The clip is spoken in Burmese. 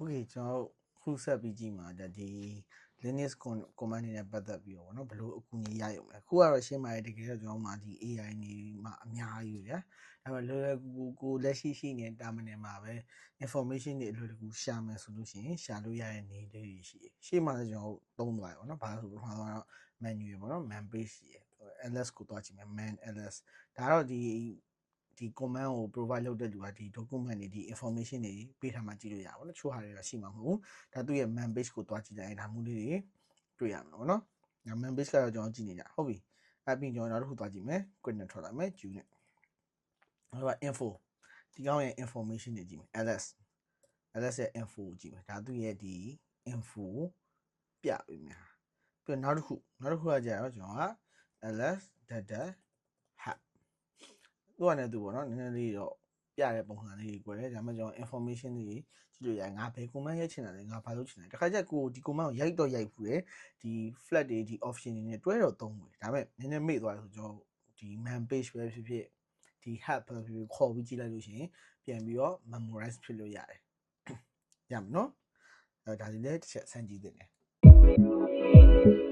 Okay ကျွန်တော်ခုဆက်ပြီးကြည့်မှာဒါဒီ Linux command တွေနဲ့ပတ်သက်ပြီးတော့ဗောနော်ဘယ်လိုအကူအညီရရုံလဲခုကတော့ရှင်းပါတယ်တကယ်တော့ကျွန်တော်မှာဒီ AI နေမှာအများကြီးဗျာဒါပေမဲ့လွယ်ကူကိုလက်ရှိနေတဲ့ terminal မှာပဲ information တွေအလွယ်တကူရှာမယ်ဆိုလို့ရှိရင်ရှာလို့ရတဲ့နေလေးတွေရှိတယ်ရှေ့မှာလည်းကျွန်တော်သုံးသွားရပါတော့ဘာလို့ဆိုတော့ menu ရပါတော့ man page ရ ls ကိုတွားကြည့်မယ် man ls ဒါတော့ဒီ command ကို provide လုပ်တဲ့လူကဒီ document တွေဒီ information တွေပေးထားမှကြည့်လို့ရပါတော့ချို့ဟာတွေကရှိမှာမဟုတ်ဘူးဒါသူ့ရဲ့ man page ကိုတွားကြည့်လိုက်ရင်ဒါမျိုးလေးတွေတွေ့ရမှာပေါ့နော်ဒါ man page ကတော့ကျွန်တော်ကြည့်နေကြဟုတ်ပြီအဲ့ပြီးကျွန်တော်နောက်တစ်ခုတွားကြည့်မယ် quick နဲ့ထွက်လာမယ် Q နဲ့ဟိုက info ဒီကောင်းရဲ့ information တွေကြည့်မယ် ls ရဲ့ info ကိုကြည့်မယ်ဒါသူ့ရဲ့ဒီ info ပြပေးမယ်ပြီးတော့နောက်တစ်ခုကကြာတော့ကျွန်တော်က ls data hub သူကလည်းသူပေါ့နော်နည်းနည်းလေးတော့ပြတဲ့ပုံစံလေးကိုကြွယ်တယ်ဒါမှကျွန်တော် information တွေကြည့်လို့ရငါဘယ် command ရိုက်ချင်တာလဲငါဘာလုပ်ချင်တာလဲတခါကျကိုဒီ command ကိုရိုက်တော့ရိုက်ဖူးတယ်ဒီ flag တွေဒီ option တွေနဲ့တွဲတော့သုံးဘူးဒါပေမဲ့နည်းနည်းမေ့သွားတယ်ဆိုကျွန်တော်ဒီ man page ပဲဖြစ်ဖြစ်ဒီ hub ပဲဖြစ်ဖြစ်ခေါ်ပြီးကြည့်လိုက်လို့ရှိရင်ပြန်ပြီးတော့ memorize ဖြစ်လို့ရတယ်ရမယ်နော်ဒါလေးလည်းတစ်ချက်ဆန်းကြည့်သင့်တယ်